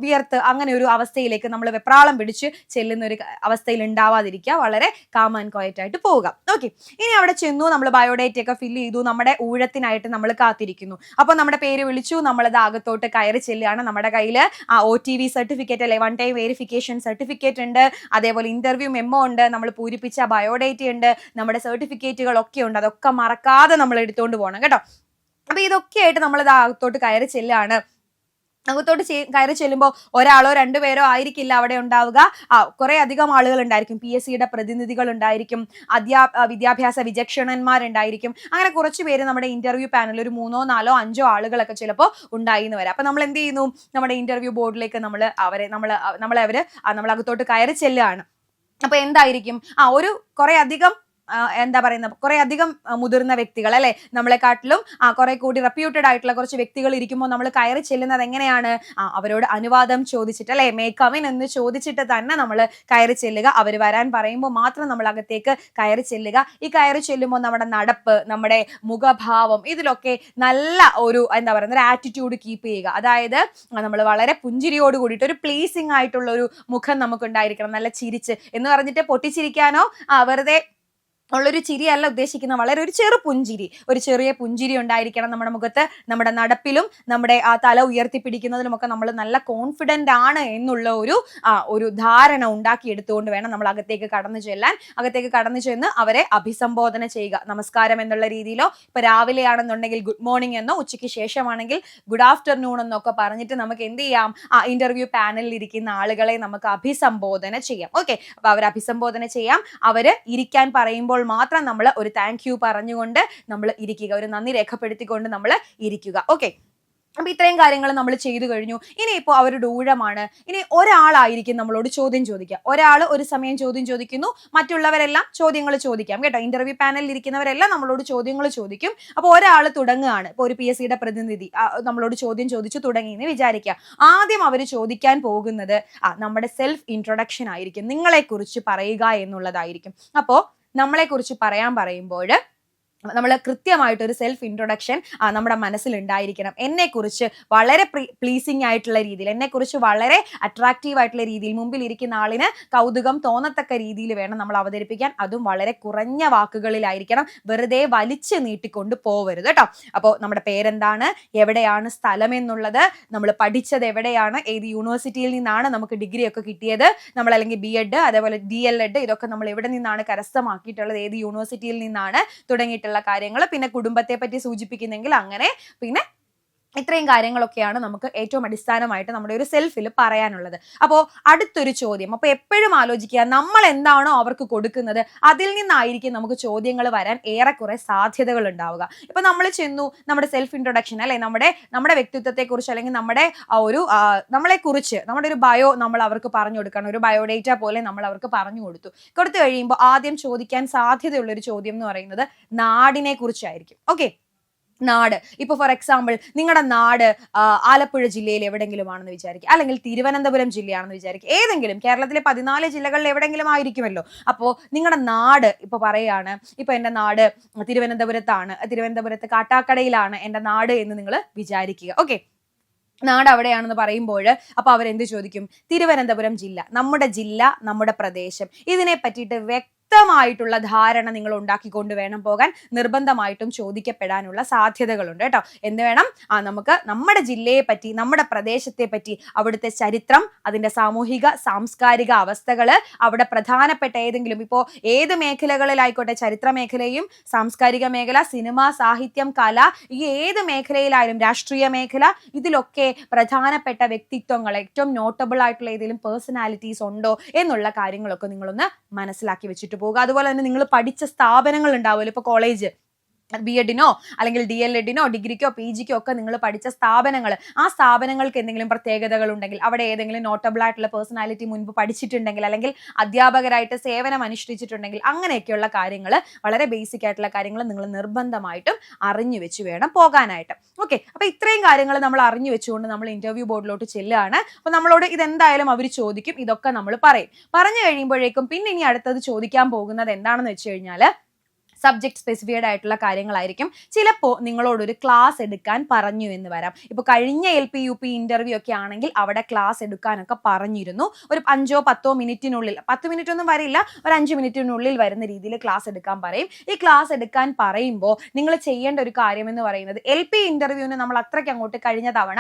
വിയർത്ത് അങ്ങനെ ഒരു അവസ്ഥയിലേക്ക് നമ്മൾ വെപ്രാളം പിടിച്ച് ചെല്ലുന്ന ഒരു അവസ്ഥയിൽ ഉണ്ടാവാതിരിക്കുക. വളരെ കാം ആൻഡ് ക്വയറ്റ് ആയിട്ട് പോവുക. ഓക്കെ, ഇനി അവിടെ ചെന്നു, നമ്മൾ ബയോഡേറ്റ ഒക്കെ ഫില്ല് ചെയ്തു, നമ്മുടെ ഊഴത്തിനായിട്ട് നമ്മൾ കാത്തിരിക്കുന്നു. അപ്പൊ നമ്മുടെ പേര് വിളിച്ചു, നമ്മളത് അകത്തോട്ട് കയറി ചെല്ലുകയാണ്. നമ്മുടെ കയ്യിൽ OTV സർട്ടിഫിക്കറ്റ് അല്ലെ, 1 ടൈം വെരിഫിക്കേഷൻ സർട്ടിഫിക്കറ്റ് ഉണ്ട്, അതേപോലെ ഇന്റർവ്യൂ മെമ്മോ ഉണ്ട്, നമ്മൾ പൂരിപ്പിച്ച ബയോഡേറ്റ ഉണ്ട്, നമ്മുടെ സർട്ടിഫിക്കറ്റുകളൊക്കെ ഉണ്ട്. അതൊക്കെ മറക്കാതെ നമ്മൾ എടുത്തുകൊണ്ട് പോകണം കേട്ടോ. അപ്പൊ ഇതൊക്കെ ആയിട്ട് നമ്മൾ അകത്തോട്ട് കയറി ചെല്ലുകയാണ്. അകത്തോട്ട് കയറി ചെല്ലുമ്പോൾ ഒരാളോ 2 പേരോ ആയിരിക്കില്ല അവിടെ ഉണ്ടാവുക. കുറെ അധികം ആളുകൾ ഉണ്ടായിരിക്കും. PSCയുടെ പ്രതിനിധികൾ ഉണ്ടായിരിക്കും, വിദ്യാഭ്യാസ വിചക്ഷണന്മാരുണ്ടായിരിക്കും. അങ്ങനെ കുറച്ച് പേര് നമ്മുടെ ഇന്റർവ്യൂ പാനലിൽ ഒരു 3, 4, 5 ആളുകളൊക്കെ ചിലപ്പോൾ ഉണ്ടായിന്ന് വരാം. അപ്പൊ നമ്മൾ എന്ത് ചെയ്യുന്നു, നമ്മുടെ ഇന്റർവ്യൂ ബോർഡിലേക്ക് നമ്മൾ അകത്തോട്ട് കയറി ചെല്ലുകയാണ്. അപ്പൊ എന്തായിരിക്കും, ഒരു കുറെ അധികം എന്താ പറയുന്നത് കുറെ അധികം മുതിർന്ന വ്യക്തികൾ അല്ലെ, നമ്മളെക്കാട്ടിലും കുറെ കൂടി റെപ്യൂട്ടഡ് ആയിട്ടുള്ള കുറച്ച് വ്യക്തികൾ ഇരിക്കുമ്പോൾ നമ്മൾ കയറി ചെല്ലുന്നത് എങ്ങനെയാണ്? അവരോട് അനുവാദം ചോദിച്ചിട്ട് അല്ലെ, മേ കം ഇൻ എന്ന് ചോദിച്ചിട്ട് തന്നെ നമ്മൾ കയറി ചെല്ലുക. അവർ വരാൻ പറയുമ്പോൾ മാത്രം നമ്മൾ അകത്തേക്ക് കയറി ചെല്ലുക. ഈ കയറി ചെല്ലുമ്പോൾ നമ്മുടെ നടപ്പ്, നമ്മുടെ മുഖഭാവം, ഇതിലൊക്കെ നല്ല ഒരു എന്താ പറയുക ഒരു ആറ്റിറ്റ്യൂഡ് കീപ്പ് ചെയ്യുക. അതായത് നമ്മൾ വളരെ പുഞ്ചിരിയോട് കൂടിയിട്ട് ഒരു പ്ലീസിങ് ആയിട്ടുള്ള ഒരു മുഖം നമുക്ക് ഉണ്ടായിരിക്കണം. നല്ല ചിരിച്ച് എന്ന് പറഞ്ഞിട്ട് പൊട്ടിച്ചിരിക്കാനോ വെറുതെ ഉള്ളൊരു ചിരിയല്ല ഉദ്ദേശിക്കുന്ന, വളരെ ഒരു ചെറുപുഞ്ചിരി, ഒരു ചെറിയ പുഞ്ചിരി ഉണ്ടായിരിക്കണം നമ്മുടെ മുഖത്ത്. നമ്മുടെ നടപ്പിലും നമ്മുടെ ആ തല ഉയർത്തിപ്പിടിക്കുന്നതിലുമൊക്കെ നമ്മൾ നല്ല കോൺഫിഡന്റ് ആണ് എന്നുള്ള ഒരു ധാരണ ഉണ്ടാക്കിയെടുത്തുകൊണ്ട് വേണം നമ്മൾ അകത്തേക്ക് കടന്നു ചെല്ലാൻ. അകത്തേക്ക് കടന്നു ചെന്ന് അവരെ അഭിസംബോധന ചെയ്യുക. നമസ്കാരം എന്നുള്ള രീതിയിലോ, ഇപ്പൊ രാവിലെ ആണെന്നുണ്ടെങ്കിൽ ഗുഡ് മോർണിംഗ് എന്നോ, ഉച്ചയ്ക്ക് ശേഷമാണെങ്കിൽ ഗുഡ് ആഫ്റ്റർനൂൺ എന്നൊക്കെ പറഞ്ഞിട്ട് നമുക്ക് എന്ത് ചെയ്യാം? ഇന്റർവ്യൂ പാനലിൽ ഇരിക്കുന്ന ആളുകളെ നമുക്ക് അഭിസംബോധന ചെയ്യാം. ഓക്കെ, അപ്പൊ അവർ അഭിസംബോധന ചെയ്യാം. അവര് ഇരിക്കാൻ പറയുമ്പോൾ മാത്രം നമ്മൾ ഒരു താങ്ക് യു പറഞ്ഞുകൊണ്ട് നമ്മൾ ഇരിക്കുക, ഒരു നന്ദി രേഖപ്പെടുത്തിക്കൊണ്ട് നമ്മൾ ഇരിക്കുക. ഓക്കെ, അപ്പൊ ഇത്രയും കാര്യങ്ങൾ നമ്മൾ ചെയ്തു കഴിഞ്ഞു. ഇനിയിപ്പോൾ അവരുടെ ഊഴമാണ്. ഇനി ഒരാളായിരിക്കും നമ്മളോട് ചോദ്യം ചോദിക്കുക. ഒരാൾ ഒരു സമയം ചോദ്യം ചോദിക്കുന്നു, മറ്റുള്ളവരെല്ലാം ചോദ്യങ്ങൾ ചോദിക്കാം കേട്ടോ. ഇന്റർവ്യൂ പാനലിൽ ഇരിക്കുന്നവരെല്ലാം നമ്മളോട് ചോദ്യങ്ങൾ ചോദിക്കും. അപ്പോൾ ഒരാൾ തുടങ്ങുകയാണ്. ഇപ്പോൾ ഒരു PSC യുടെ പ്രതിനിധി നമ്മളോട് ചോദ്യം ചോദിച്ചു തുടങ്ങി എന്ന് വിചാരിക്കുക. ആദ്യം അവർ ചോദിക്കാൻ പോകുന്നത് നമ്മുടെ സെൽഫ് ഇൻട്രൊഡക്ഷൻ ആയിരിക്കും. നിങ്ങളെക്കുറിച്ച് പറയുക എന്നുള്ളതായിരിക്കും. അപ്പോൾ നമ്മളെക്കുറിച്ച് പറയുമ്പോൾ നമ്മൾ കൃത്യമായിട്ടൊരു സെൽഫ് ഇൻട്രൊഡക്ഷൻ നമ്മുടെ മനസ്സിൽ ഉണ്ടായിരിക്കണം. എന്നെക്കുറിച്ച് വളരെ പ്ലീസിങ് ആയിട്ടുള്ള രീതിയിൽ, എന്നെക്കുറിച്ച് വളരെ അട്രാക്റ്റീവ് ആയിട്ടുള്ള രീതിയിൽ, മുമ്പിൽ ഇരിക്കുന്ന ആളിന് കൗതുകം തോന്നത്തക്ക രീതിയിൽ വേണം നമ്മൾ അവതരിപ്പിക്കാൻ. അതും വളരെ കുറഞ്ഞ വാക്കുകളിലായിരിക്കണം. വെറുതെ വലിച്ചു നീട്ടിക്കൊണ്ട് പോവരുത് കേട്ടോ. അപ്പോൾ നമ്മുടെ പേരെന്താണ്, എവിടെയാണ് സ്ഥലം എന്നുള്ളത്, നമ്മൾ പഠിച്ചത് എവിടെയാണ്, ഏത് യൂണിവേഴ്സിറ്റിയിൽ നിന്നാണ് നമുക്ക് ഡിഗ്രി ഒക്കെ കിട്ടിയത്, നമ്മൾ അല്ലെങ്കിൽ B.Ed അതേപോലെ DLEd ഇതൊക്കെ നമ്മൾ എവിടെ നിന്നാണ് കരസ്ഥമാക്കിയിട്ടുള്ളത്, ഏത് യൂണിവേഴ്സിറ്റിയിൽ നിന്നാണ് തുടങ്ങിയിട്ടുള്ള കാര്യങ്ങൾ, പിന്നെ കുടുംബത്തെ പറ്റി സൂചിപ്പിക്കുന്നെങ്കിൽ അങ്ങനെ, പിന്നെ ഇത്രയും കാര്യങ്ങളൊക്കെയാണ് നമുക്ക് ഏറ്റവും അടിസ്ഥാനമായിട്ട് നമ്മുടെ ഒരു സെൽഫിൽ പറയാനുള്ളത്. അപ്പോൾ അടുത്തൊരു ചോദ്യം, അപ്പോൾ എപ്പോഴും ആലോചിക്കുക, നമ്മൾ എന്താണോ അവർക്ക് കൊടുക്കുന്നത് അതിൽ നിന്നായിരിക്കും നമുക്ക് ചോദ്യങ്ങൾ വരാൻ ഏറെക്കുറെ സാധ്യതകൾ ഉണ്ടാവുക. ഇപ്പൊ നമ്മൾ ചെന്നു നമ്മുടെ സെൽഫ് ഇൻട്രൊഡക്ഷൻ അല്ലെ, നമ്മുടെ വ്യക്തിത്വത്തെക്കുറിച്ച് അല്ലെങ്കിൽ നമ്മുടെ നമ്മളെക്കുറിച്ച് നമ്മുടെ ഒരു ബയോ നമ്മൾ അവർക്ക് പറഞ്ഞു കൊടുക്കണം. ഒരു ബയോഡേറ്റ പോലെ നമ്മൾ അവർക്ക് പറഞ്ഞു കൊടുത്തു കഴിയുമ്പോൾ ആദ്യം ചോദിക്കാൻ സാധ്യതയുള്ള ഒരു ചോദ്യം എന്ന് പറയുന്നത് നാടിനെ കുറിച്ചായിരിക്കും. ഓക്കെ, നാട്. ഇപ്പൊ ഫോർ എക്സാമ്പിൾ നിങ്ങളുടെ നാട് ആലപ്പുഴ ജില്ലയിൽ എവിടെങ്കിലും ആണെന്ന് വിചാരിക്കുക, അല്ലെങ്കിൽ തിരുവനന്തപുരം ജില്ലയാണെന്ന് വിചാരിക്കുക. ഏതെങ്കിലും കേരളത്തിലെ 14 ജില്ലകളിൽ എവിടെങ്കിലും ആയിരിക്കുമല്ലോ. അപ്പോൾ നിങ്ങളുടെ നാട് ഇപ്പൊ പറയാണ്, ഇപ്പൊ എൻ്റെ നാട് തിരുവനന്തപുരത്താണ്, തിരുവനന്തപുരത്ത് കാട്ടാക്കടയിലാണ് എൻ്റെ നാട് എന്ന് നിങ്ങൾ വിചാരിക്കുക. ഓക്കെ, നാട് അവിടെയാണെന്ന് പറയുമ്പോൾ അപ്പൊ അവരെന്ത് ചോദിക്കും? തിരുവനന്തപുരം ജില്ല, നമ്മുടെ ജില്ല, നമ്മുടെ പ്രദേശം, ഇതിനെ പറ്റിയിട്ട് വ്യക്തമായിട്ടുള്ള ധാരണ നിങ്ങൾ ഉണ്ടാക്കിക്കൊണ്ട് വേണം പോകാൻ. നിർബന്ധമായിട്ടും ചോദിക്കപ്പെടാനുള്ള സാധ്യതകളുണ്ട് കേട്ടോ. എന്ത് വേണം? നമുക്ക് നമ്മുടെ ജില്ലയെ പറ്റി, നമ്മുടെ പ്രദേശത്തെ പറ്റി, അവിടുത്തെ ചരിത്രം, അതിന്റെ സാമൂഹിക സാംസ്കാരിക അവസ്ഥകള്, അവിടെ പ്രധാനപ്പെട്ട ഏതെങ്കിലും, ഇപ്പോൾ ഏത് മേഖലകളിലായിക്കോട്ടെ, ചരിത്ര മേഖലയും സാംസ്കാരിക മേഖല, സിനിമ, സാഹിത്യം, കല, ഈ ഏത് മേഖലയിലായാലും, രാഷ്ട്രീയ മേഖല, ഇതിലൊക്കെ പ്രധാനപ്പെട്ട വ്യക്തിത്വങ്ങൾ, ഏറ്റവും നോട്ടബിൾ ആയിട്ടുള്ള ഏതെങ്കിലും പേഴ്സണാലിറ്റീസ് ഉണ്ടോ എന്നുള്ള കാര്യങ്ങളൊക്കെ നിങ്ങളൊന്ന് മനസ്സിലാക്കി വെച്ചിട്ട് പോകുക. അതുപോലെ തന്നെ നിങ്ങൾ പഠിച്ച സ്ഥാപനങ്ങൾ ഉണ്ടാവുമല്ലോ, ഇപ്പൊ കോളേജ്, B.Edനോ അല്ലെങ്കിൽ DLEdനോ ഡിഗ്രിക്കോ PGക്കോ ഒക്കെ നിങ്ങൾ പഠിച്ച സ്ഥാപനങ്ങൾ, ആ സ്ഥാപനങ്ങൾക്ക് എന്തെങ്കിലും പ്രത്യേകതകൾ ഉണ്ടെങ്കിൽ, അവിടെ ഏതെങ്കിലും നോട്ടബിൾ ആയിട്ടുള്ള പേഴ്സണാലിറ്റി മുൻപ് പഠിച്ചിട്ടുണ്ടെങ്കിൽ, അല്ലെങ്കിൽ അധ്യാപകരായിട്ട് സേവനം അനുഷ്ഠിച്ചിട്ടുണ്ടെങ്കിൽ, അങ്ങനെയൊക്കെയുള്ള കാര്യങ്ങൾ, വളരെ ബേസിക് ആയിട്ടുള്ള കാര്യങ്ങൾ നിങ്ങൾ നിർബന്ധമായിട്ടും അറിഞ്ഞു വെച്ച് വേണം പോകാനായിട്ട്. ഓക്കെ, അപ്പൊ ഇത്രയും കാര്യങ്ങൾ നമ്മൾ അറിഞ്ഞു വെച്ചുകൊണ്ട് നമ്മൾ ഇന്റർവ്യൂ ബോർഡിലോട്ട് ചെല്ലുകയാണ്. അപ്പൊ നമ്മളോട് ഇതെന്തായാലും അവർ ചോദിക്കും, ഇതൊക്കെ നമ്മൾ പറഞ്ഞു കഴിയുമ്പോഴേക്കും പിന്നെ ഇനി അടുത്തത് ചോദിക്കാൻ പോകുന്നത് എന്താണെന്ന് വെച്ച് കഴിഞ്ഞാൽ സബ്ജക്ട് സ്പെസിഫൈഡ് ആയിട്ടുള്ള കാര്യങ്ങളായിരിക്കും. ചിലപ്പോൾ നിങ്ങളോടൊരു ക്ലാസ് എടുക്കാൻ പറഞ്ഞു എന്ന് വരാം. ഇപ്പോൾ കഴിഞ്ഞ LP UP ഇന്റർവ്യൂ ഒക്കെ ആണെങ്കിൽ അവിടെ ക്ലാസ് എടുക്കാനൊക്കെ പറഞ്ഞിരുന്നു. ഒരു 5-10 മിനിറ്റിനുള്ളിൽ, 10 മിനിറ്റ് ഒന്നും വരില്ല, ഒരു 5 മിനിറ്റിനുള്ളിൽ വരുന്ന രീതിയിൽ ക്ലാസ് എടുക്കാൻ പറയും. ഈ ക്ലാസ് എടുക്കാൻ പറയുമ്പോൾ നിങ്ങൾ ചെയ്യേണ്ട ഒരു കാര്യം എന്ന് പറയുന്നത്, LP ഇന്റർവ്യൂവിന് നമ്മൾ അത്രയ്ക്ക് അങ്ങോട്ട് കഴിഞ്ഞ തവണ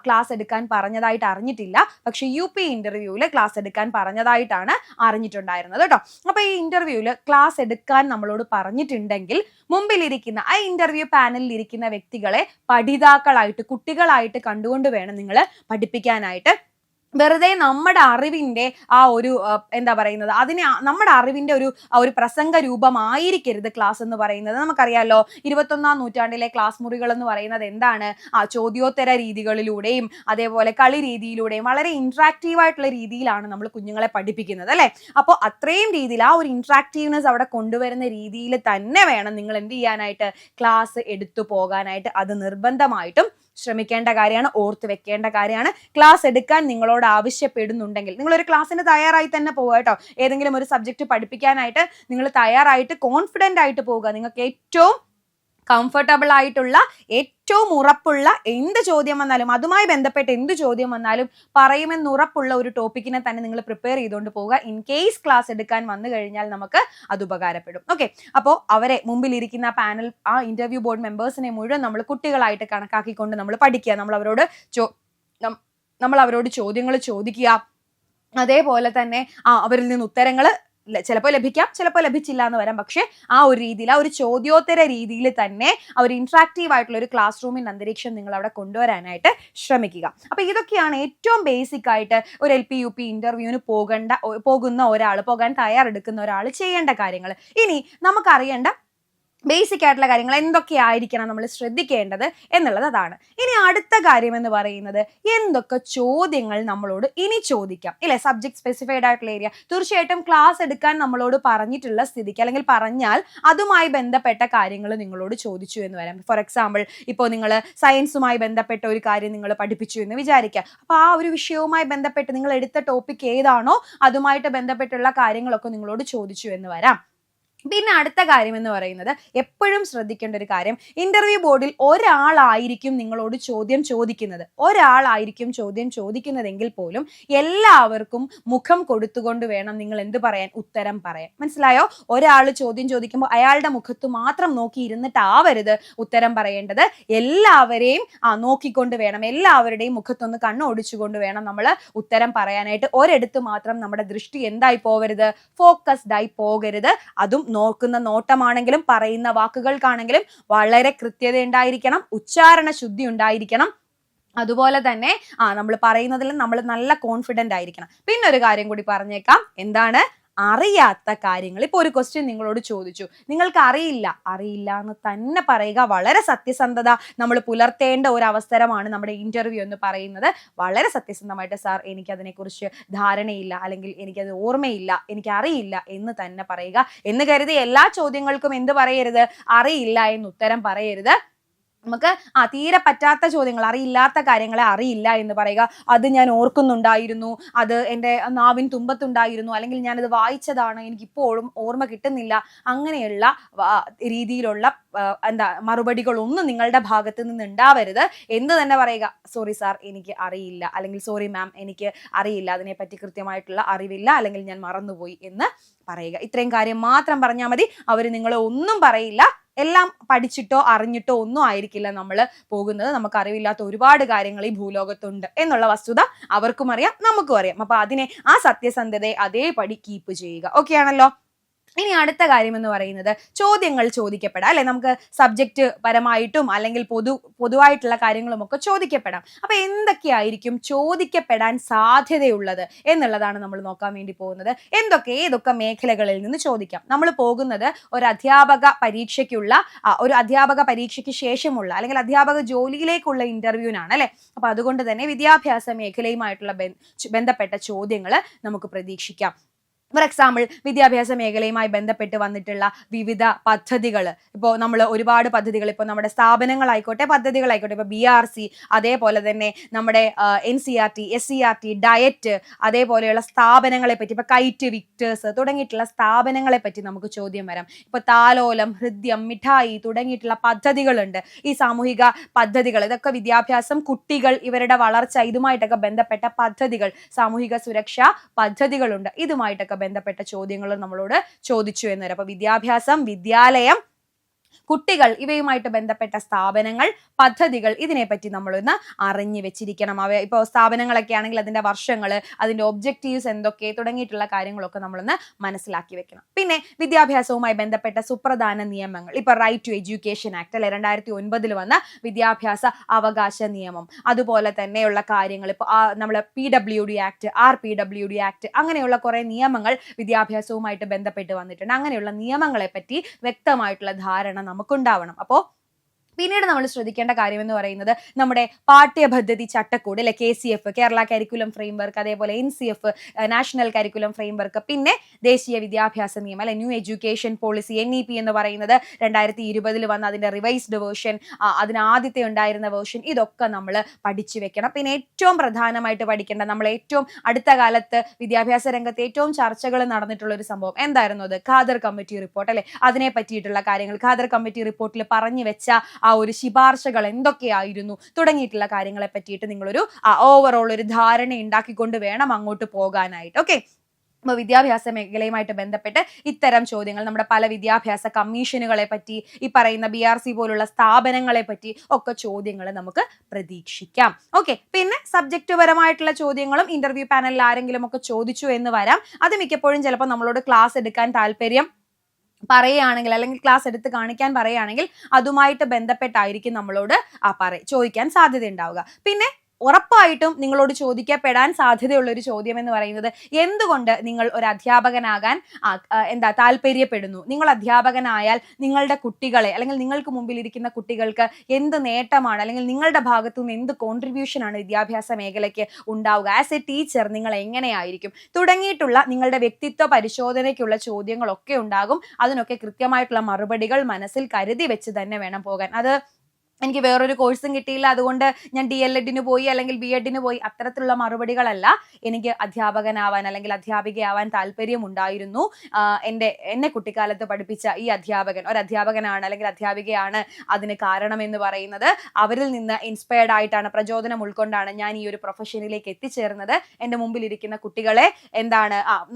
ക്ലാസ് എടുക്കാൻ പറഞ്ഞതായിട്ട് അറിഞ്ഞിട്ടില്ല, പക്ഷെ UP ഇന്റർവ്യൂവിൽ ക്ലാസ് എടുക്കാൻ പറഞ്ഞതായിട്ടാണ് അറിഞ്ഞിട്ടുണ്ടായിരുന്നത് കേട്ടോ. അപ്പൊ ഈ ഇന്റർവ്യൂവിൽ ക്ലാസ് എടുക്കാൻ നമ്മളോട് പറഞ്ഞിട്ടുണ്ടെങ്കിൽ മുമ്പിലിരിക്കുന്ന ആ ഇന്റർവ്യൂ പാനലിൽ ഇരിക്കുന്ന വ്യക്തികളെ പഠിതാക്കളായിട്ട്, കുട്ടികളായിട്ട് കണ്ടുകൊണ്ട് വേണം നിങ്ങൾ പഠിപ്പിക്കാനായിട്ട്. വെറുതെ നമ്മുടെ അറിവിന്റെ ആ ഒരു എന്താ പറയുന്നത്, അതിനെ നമ്മുടെ അറിവിന്റെ ഒരു പ്രസംഗ രൂപമായിരിക്കരുത് ക്ലാസ് എന്ന് പറയുന്നത്. നമുക്കറിയാലോ 21ാം നൂറ്റാണ്ടിലെ ക്ലാസ് മുറികൾ എന്ന് പറയുന്നത് എന്താണ്? ചോദ്യോത്തര രീതികളിലൂടെയും അതേപോലെ കളി രീതിയിലൂടെയും വളരെ ഇന്ററാക്റ്റീവ് ആയിട്ടുള്ള രീതിയിലാണ് നമ്മൾ കുഞ്ഞുങ്ങളെ പഠിപ്പിക്കുന്നത് അല്ലെ. അപ്പോൾ അത്രയും രീതിയിൽ ആ ഒരു ഇന്ററാക്റ്റീവ്നെസ് അവിടെ കൊണ്ടുവരുന്ന രീതിയിൽ തന്നെ വേണം നിങ്ങൾ എന്ത് ചെയ്യാനായിട്ട്, ക്ലാസ് എടുത്തു പോകാനായിട്ട്. അത് നിർബന്ധമായിട്ടും ശ്രമിക്കേണ്ട കാര്യമാണ്, ഓർത്ത് വെക്കേണ്ട കാര്യമാണ്. ക്ലാസ് എടുക്കാൻ നിങ്ങളോട് ആവശ്യപ്പെടുന്നുണ്ടെങ്കിൽ നിങ്ങളൊരു ക്ലാസ്സിന് തയ്യാറായി തന്നെ പോവുക കേട്ടോ. ഏതെങ്കിലും ഒരു സബ്ജക്റ്റ് പഠിപ്പിക്കാനായിട്ട് നിങ്ങൾ തയ്യാറായിട്ട് കോൺഫിഡൻ്റ് ആയിട്ട് പോവുക. നിങ്ങൾക്ക് ഏറ്റവും കംഫർട്ടബിൾ ആയിട്ടുള്ള, ഏറ്റവും ഉറപ്പുള്ള എന്ത് ചോദ്യം വന്നാലും, അതുമായി ബന്ധപ്പെട്ട് എന്ത് ചോദ്യം വന്നാലും പറയുമെന്ന് ഉറപ്പുള്ള ഒരു ടോപ്പിക്കിനെ തന്നെ നിങ്ങൾ പ്രിപ്പയർ ചെയ്തുകൊണ്ട് പോവുക. ഇൻ കേസ് ക്ലാസ് എടുക്കാൻ വന്നു കഴിഞ്ഞാൽ നമുക്ക് അത് ഉപകാരപ്പെടും. ഓക്കെ, അപ്പോൾ അവരെ മുമ്പിലിരിക്കുന്ന പാനൽ, ആ ഇന്റർവ്യൂ ബോർഡ് മെമ്പേഴ്സിനെ മുഴുവൻ നമ്മൾ കുട്ടികളായിട്ട് കണക്കാക്കിക്കൊണ്ട് നമ്മൾ പഠിക്കുക. നമ്മൾ അവരോട് ചോദ്യങ്ങൾ ചോദിക്കുക. അതേപോലെ തന്നെ അവരിൽ നിന്ന് ഉത്തരങ്ങൾ ചിലപ്പോൾ ലഭിക്കാം, ചിലപ്പോൾ ലഭിച്ചില്ല എന്ന് വരാം. പക്ഷെ ആ ഒരു രീതിയിൽ, ആ ഒരു ചോദ്യോത്തര രീതിയിൽ തന്നെ ആ ഒരു ഇന്ററാക്റ്റീവ് ആയിട്ടുള്ള ഒരു ക്ലാസ് റൂമിന്റെ അന്തരീക്ഷം നിങ്ങൾ അവിടെ കൊണ്ടുവരാനായിട്ട് ശ്രമിക്കുക. അപ്പൊ ഇതൊക്കെയാണ് ഏറ്റവും ബേസിക് ആയിട്ട് ഒരു LP UP ഇന്റർവ്യൂവിന് പോകാൻ തയ്യാറെടുക്കുന്ന ഒരാൾ ചെയ്യേണ്ട കാര്യങ്ങൾ. ഇനി നമുക്കറിയേണ്ട ബേസിക് ആയിട്ടുള്ള കാര്യങ്ങൾ എന്തൊക്കെയായിരിക്കണം നമ്മൾ ശ്രദ്ധിക്കേണ്ടത് എന്നുള്ളത് അതാണ്. ഇനി അടുത്ത കാര്യം എന്ന് പറയുന്നത്, എന്തൊക്കെ ചോദ്യങ്ങൾ നമ്മളോട് ഇനി ചോദിക്കാം ഇല്ലേ? സബ്ജക്ട് സ്പെസിഫൈഡ് ആയിട്ടുള്ള ഏരിയ തീർച്ചയായിട്ടും ക്ലാസ് എടുക്കാൻ നമ്മളോട് പറഞ്ഞിട്ടുള്ള സ്ഥിതിക്ക്, അല്ലെങ്കിൽ പറഞ്ഞാൽ അതുമായി ബന്ധപ്പെട്ട കാര്യങ്ങൾ നിങ്ങളോട് ചോദിച്ചു എന്ന് വരാം. ഫോർ എക്സാമ്പിൾ, ഇപ്പോൾ നിങ്ങൾ സയൻസുമായി ബന്ധപ്പെട്ട ഒരു കാര്യം നിങ്ങൾ പഠിപ്പിച്ചു എന്ന് വിചാരിക്കുക. അപ്പോൾ ആ ഒരു വിഷയവുമായി ബന്ധപ്പെട്ട് നിങ്ങൾ എടുത്ത ടോപ്പിക് ഏതാണോ അതുമായിട്ട് ബന്ധപ്പെട്ടുള്ള കാര്യങ്ങളൊക്കെ നിങ്ങളോട് ചോദിച്ചു എന്ന് വരാം. പിന്നെ അടുത്ത കാര്യം എന്ന് പറയുന്നത്, എപ്പോഴും ശ്രദ്ധിക്കേണ്ട ഒരു കാര്യം, ഇന്റർവ്യൂ ബോർഡിൽ ഒരാളായിരിക്കും നിങ്ങളോട് ചോദ്യം ചോദിക്കുന്നതെങ്കിൽ പോലും എല്ലാവർക്കും മുഖം കൊടുത്തുകൊണ്ട് വേണം നിങ്ങൾ എന്ത് പറയാൻ, ഉത്തരം പറയാൻ. മനസ്സിലായോ? ഒരാൾ ചോദ്യം ചോദിക്കുമ്പോൾ അയാളുടെ മുഖത്ത് മാത്രം നോക്കി ഇരുന്നിട്ടാവരുത് ഉത്തരം പറയേണ്ടത്. എല്ലാവരെയും നോക്കിക്കൊണ്ട് വേണം, എല്ലാവരുടെയും മുഖത്തൊന്ന് കണ്ണോടിച്ചുകൊണ്ട് വേണം നമ്മൾ ഉത്തരം പറയാനായിട്ട്. ഒരിടത്ത് മാത്രം നമ്മുടെ ദൃഷ്ടി എന്തായി പോകരുത്, ഫോക്കസ്ഡ് ആയി പോകരുത്. അതും നോക്കുന്ന നോട്ടമാണെങ്കിലും പറയുന്ന വാക്കുകൾക്കാണെങ്കിലും വളരെ കൃത്യത ഉണ്ടായിരിക്കണം, ഉച്ചാരണ ശുദ്ധി ഉണ്ടായിരിക്കണം. അതുപോലെ തന്നെ നമ്മൾ പറയുന്നതിൽ നമ്മൾ നല്ല കോൺഫിഡന്റ് ആയിരിക്കണം. പിന്നെ ഒരു കാര്യം കൂടി പറഞ്ഞേക്കാം, എന്താണ്? അറിയാത്ത കാര്യങ്ങൾ. ഇപ്പോൾ ഒരു ക്വസ്റ്റ്യൻ നിങ്ങളോട് ചോദിച്ചു, നിങ്ങൾക്ക് അറിയില്ല എന്ന് തന്നെ പറയുക. വളരെ സത്യസന്ധത നമ്മൾ പുലർത്തേണ്ട ഒരു അവസരമാണ് നമ്മുടെ ഇന്റർവ്യൂ എന്ന് പറയുന്നത്. വളരെ സത്യസന്ധമായിട്ട്, സാർ എനിക്കതിനെക്കുറിച്ച് ധാരണയില്ല, അല്ലെങ്കിൽ എനിക്കത് ഓർമ്മയില്ല, എനിക്കറിയില്ല എന്ന് തന്നെ പറയുക. എന്ന് കരുതി എല്ലാ ചോദ്യങ്ങൾക്കും എന്ത് പറയരുത്, അറിയില്ല എന്ന് ഉത്തരം പറയരുത്. നമുക്ക് തീരെ പറ്റാത്ത ചോദ്യങ്ങൾ, അറിയില്ലാത്ത കാര്യങ്ങളെ അറിയില്ല എന്ന് പറയുക. അത് ഞാൻ ഓർക്കുന്നുണ്ടായിരുന്നു, അത് എൻ്റെ നാവിൻ തുമ്പത്തുണ്ടായിരുന്നു, അല്ലെങ്കിൽ ഞാനത് വായിച്ചതാണ്, എനിക്കിപ്പോഴും ഓർമ്മ കിട്ടുന്നില്ല. അങ്ങനെയുള്ള രീതിയിലുള്ള മറുപടികളൊന്നും നിങ്ങളുടെ ഭാഗത്ത് നിന്ന് ഉണ്ടാവരുത്. എന്ത് തന്നെ പറയുക, സോറി സാർ എനിക്ക് അറിയില്ല, അല്ലെങ്കിൽ സോറി മാം എനിക്ക് അറിയില്ല, അതിനെപ്പറ്റി കൃത്യമായിട്ടുള്ള അറിവില്ല, അല്ലെങ്കിൽ ഞാൻ മറന്നുപോയി എന്ന് പറയുക. ഇത്രയും കാര്യം മാത്രം പറഞ്ഞാൽ മതി. അവർ നിങ്ങളെ ഒന്നും പറയില്ല. എല്ലാം പഠിച്ചിട്ടോ അറിഞ്ഞിട്ടോ ഒന്നും ആയിരിക്കില്ല നമ്മൾ പോകുന്നത്. നമുക്ക് അറിവില്ലാത്ത ഒരുപാട് കാര്യങ്ങൾ ഈ ഭൂലോകത്തുണ്ട് എന്നുള്ള വസ്തുത അവർക്കും അറിയാം, നമുക്കും അറിയാം. അപ്പൊ അതിനെ, ആ സത്യസന്ധതയെ അതേപടി കീപ്പ് ചെയ്യുക. ഓക്കെ ആണല്ലോ? ഇനി അടുത്ത കാര്യം എന്ന് പറയുന്നത്, ചോദ്യങ്ങൾ ചോദിക്കപ്പെടാം അല്ലെ? നമുക്ക് സബ്ജക്റ്റ് പരമായിട്ടും അല്ലെങ്കിൽ പൊതുവായിട്ടുള്ള കാര്യങ്ങളും ഒക്കെ ചോദിക്കപ്പെടാം. അപ്പൊ എന്തൊക്കെയായിരിക്കും ചോദിക്കപ്പെടാൻ സാധ്യതയുള്ളത് എന്നുള്ളതാണ് നമ്മൾ നോക്കാൻ വേണ്ടി പോകുന്നത്. ഏതൊക്കെ മേഖലകളിൽ നിന്ന് ചോദിക്കാം. നമ്മൾ പോകുന്നത് ഒരു അധ്യാപക പരീക്ഷയ്ക്ക് ശേഷമുള്ള, അല്ലെങ്കിൽ അധ്യാപക ജോലിയിലേക്കുള്ള ഇന്റർവ്യൂവിനാണ് അല്ലെ. അപ്പൊ അതുകൊണ്ട് തന്നെ വിദ്യാഭ്യാസ മേഖലയുമായിട്ടുള്ള ബന്ധപ്പെട്ട ചോദ്യങ്ങൾ നമുക്ക് പ്രതീക്ഷിക്കാം. ഫോർ എക്സാമ്പിൾ, വിദ്യാഭ്യാസ മേഖലയുമായി ബന്ധപ്പെട്ട് വന്നിട്ടുള്ള വിവിധ പദ്ധതികൾ, ഇപ്പോൾ നമ്മൾ ഒരുപാട് പദ്ധതികൾ, ഇപ്പോൾ നമ്മുടെ സ്ഥാപനങ്ങളായിക്കോട്ടെ, പദ്ധതികളായിക്കോട്ടെ, ഇപ്പോൾ BRC, അതേപോലെ തന്നെ നമ്മുടെ NCERT, SCERT, ഡയറ്റ്, അതേപോലെയുള്ള സ്ഥാപനങ്ങളെ പറ്റി, ഇപ്പോൾ കൈറ്റ്, വിക്ടേഴ്സ് തുടങ്ങിയിട്ടുള്ള സ്ഥാപനങ്ങളെ പറ്റി നമുക്ക് ചോദ്യം വരാം. ഇപ്പോൾ താലോലം, ഹൃദ്യം, മിഠായി തുടങ്ങിയിട്ടുള്ള പദ്ധതികളുണ്ട്. ഈ സാമൂഹിക പദ്ധതികൾ, ഇതൊക്കെ വിദ്യാഭ്യാസം, കുട്ടികൾ, ഇവരുടെ വളർച്ച, ഇതുമായിട്ടൊക്കെ ബന്ധപ്പെട്ട പദ്ധതികൾ, സാമൂഹിക സുരക്ഷാ പദ്ധതികളുണ്ട്. ഇതുമായിട്ടൊക്കെ ബന്ധപ്പെട്ട ചോദ്യങ്ങൾ നമ്മളോട് ചോദിച്ചു എന്ന് വരാം. അപ്പൊ വിദ്യാഭ്യാസം, വിദ്യാലയം, കുട്ടികൾ ഇവയുമായിട്ട് ബന്ധപ്പെട്ട സ്ഥാപനങ്ങൾ, പദ്ധതികൾ, ഇതിനെപ്പറ്റി നമ്മളൊന്ന് അറിഞ്ഞു വെച്ചിരിക്കണം. ഇപ്പോൾ സ്ഥാപനങ്ങളൊക്കെ ആണെങ്കിൽ അതിന്റെ വർഷങ്ങൾ, അതിന്റെ ഒബ്ജക്റ്റീവ്സ് എന്തൊക്കെ തുടങ്ങിയിട്ടുള്ള കാര്യങ്ങളൊക്കെ നമ്മളൊന്ന് മനസ്സിലാക്കി വെക്കണം. പിന്നെ വിദ്യാഭ്യാസവുമായി ബന്ധപ്പെട്ട സുപ്രധാന നിയമങ്ങൾ, ഇപ്പൊ റൈറ്റ് ടു എഡ്യൂക്കേഷൻ ആക്ട് അല്ലെ, 2009 വന്ന വിദ്യാഭ്യാസ അവകാശ നിയമം, അതുപോലെ തന്നെയുള്ള കാര്യങ്ങൾ, ഇപ്പൊ നമ്മൾ PWD ആക്ട്, RPWD ആക്ട്, അങ്ങനെയുള്ള കുറെ നിയമങ്ങൾ വിദ്യാഭ്യാസവുമായിട്ട് ബന്ധപ്പെട്ട് വന്നിട്ടുണ്ട്. അങ്ങനെയുള്ള നിയമങ്ങളെ പറ്റി വ്യക്തമായിട്ടുള്ള ധാരണ നമുക്കുണ്ടാവണം. അപ്പോൾ പിന്നീട് നമ്മൾ ശ്രദ്ധിക്കേണ്ട കാര്യം എന്ന് പറയുന്നത് നമ്മുടെ പാഠ്യപദ്ധതി ചട്ടക്കൂട് അല്ലെ, KCF കേരള കരിക്കുലം ഫ്രെയിംവർക്ക്, അതേപോലെ NCF നാഷണൽ കരിക്കുലം ഫ്രെയിംവർക്ക്, പിന്നെ ദേശീയ വിദ്യാഭ്യാസ നിയമം അല്ലെ, ന്യൂ എഡ്യൂക്കേഷൻ പോളിസി NEP എന്ന് പറയുന്നത് 2020 വന്ന അതിന്റെ റിവൈസ്ഡ് വേർഷൻ, അതിന് ആദ്യത്തെ ഉണ്ടായിരുന്ന വേർഷൻ, ഇതൊക്കെ നമ്മൾ പഠിച്ചു വെക്കണം. പിന്നെ ഏറ്റവും പ്രധാനമായിട്ട് പഠിക്കേണ്ട, നമ്മൾ ഏറ്റവും അടുത്ത കാലത്ത് വിദ്യാഭ്യാസ രംഗത്ത് ഏറ്റവും ചർച്ചകൾ നടന്നിട്ടുള്ള ഒരു സംഭവം എന്തായിരുന്നു? അത് ഖാദർ കമ്മിറ്റി റിപ്പോർട്ട് അല്ലെ. അതിനെ പറ്റിയിട്ടുള്ള കാര്യങ്ങൾ ഖാദർ കമ്മിറ്റി റിപ്പോർട്ടിൽ പറഞ്ഞു വെച്ച ആ ഒരു ശുപാർശകൾ എന്തൊക്കെയായിരുന്നു തുടങ്ങിയിട്ടുള്ള കാര്യങ്ങളെ പറ്റിയിട്ട് നിങ്ങളൊരു ഓവറോൾ ഒരു ധാരണ ഉണ്ടാക്കിക്കൊണ്ട് വേണം അങ്ങോട്ട് പോകാനായിട്ട്. ഓക്കെ, അപ്പോൾ വിദ്യാഭ്യാസ മേഖലയുമായിട്ട് ബന്ധപ്പെട്ട് ഇത്തരം ചോദ്യങ്ങൾ, നമ്മുടെ പല വിദ്യാഭ്യാസ കമ്മീഷനുകളെ പറ്റി, ഈ പറയുന്ന BRC പോലുള്ള സ്ഥാപനങ്ങളെ പറ്റി ഒക്കെ ചോദ്യങ്ങൾ നമുക്ക് പ്രതീക്ഷിക്കാം. ഓക്കെ, പിന്നെ സബ്ജക്റ്റ് പരമായിട്ടുള്ള ചോദ്യങ്ങളും ഇന്റർവ്യൂ പാനലിൽ ആരെങ്കിലും ഒക്കെ ചോദിച്ചു എന്ന് വരാം. അത് മിക്കപ്പോഴും ചിലപ്പോൾ നമ്മളോട് ക്ലാസ് എടുക്കാൻ താല്പര്യം പറയുകയാണെങ്കിൽ, അല്ലെങ്കിൽ ക്ലാസ് എടുത്ത് കാണിക്കാൻ പറയുകയാണെങ്കിൽ അതുമായിട്ട് ബന്ധപ്പെട്ടായിരിക്കും നമ്മളോട് ചോദിക്കാൻ സാധ്യത ഉണ്ടാവുക. പിന്നെ ഉറപ്പായിട്ടും നിങ്ങളോട് ചോദിക്കപ്പെടാൻ സാധ്യതയുള്ള ഒരു ചോദ്യം എന്ന് പറയുന്നത്, എന്തുകൊണ്ട് നിങ്ങൾ ഒരു അധ്യാപകനാകാൻ താല്പര്യപ്പെടുന്നു? നിങ്ങൾ അധ്യാപകനായാൽ നിങ്ങളുടെ കുട്ടികളെ, അല്ലെങ്കിൽ നിങ്ങൾക്ക് മുമ്പിൽ ഇരിക്കുന്ന കുട്ടികൾക്ക് എന്ത് നേട്ടമാണ്, അല്ലെങ്കിൽ നിങ്ങളുടെ ഭാഗത്തു നിന്ന് എന്ത് കോൺട്രിബ്യൂഷൻ ആണ് വിദ്യാഭ്യാസ മേഖലയ്ക്ക് ഉണ്ടാവുക? ആസ് എ ടീച്ചർ നിങ്ങൾ എങ്ങനെയായിരിക്കും തുടങ്ങിയിട്ടുള്ള നിങ്ങളുടെ വ്യക്തിത്വ പരിശോധനയ്ക്കുള്ള ചോദ്യങ്ങളൊക്കെ ഉണ്ടാകും. അതിനൊക്കെ കൃത്യമായിട്ടുള്ള മറുപടികൾ മനസ്സിൽ കരുതി വെച്ച് തന്നെ വേണം പോകാൻ. അത് എനിക്ക് വേറൊരു കോഴ്സും കിട്ടിയില്ല, അതുകൊണ്ട് ഞാൻ DLED പോയി അല്ലെങ്കിൽ BEd പോയി, അത്തരത്തിലുള്ള മറുപടികളല്ല. എനിക്ക് അധ്യാപകനാവാൻ അല്ലെങ്കിൽ അധ്യാപികയാവാൻ താല്പര്യം ഉണ്ടായിരുന്നു. എന്നെ കുട്ടിക്കാലത്ത് പഠിപ്പിച്ച ഈ അധ്യാപകൻ ഒരു അധ്യാപകനാണ് അല്ലെങ്കിൽ അധ്യാപികയാണ് അതിന് കാരണം എന്ന് പറയുന്നത്. അവരിൽ നിന്ന് ഇൻസ്പയർഡ് ആയിട്ടാണ്, പ്രചോദനം ഉൾക്കൊണ്ടാണ് ഞാൻ ഈ ഒരു പ്രൊഫഷനിലേക്ക് എത്തിച്ചേർന്നത്. എൻ്റെ മുമ്പിൽ ഇരിക്കുന്ന കുട്ടികളെ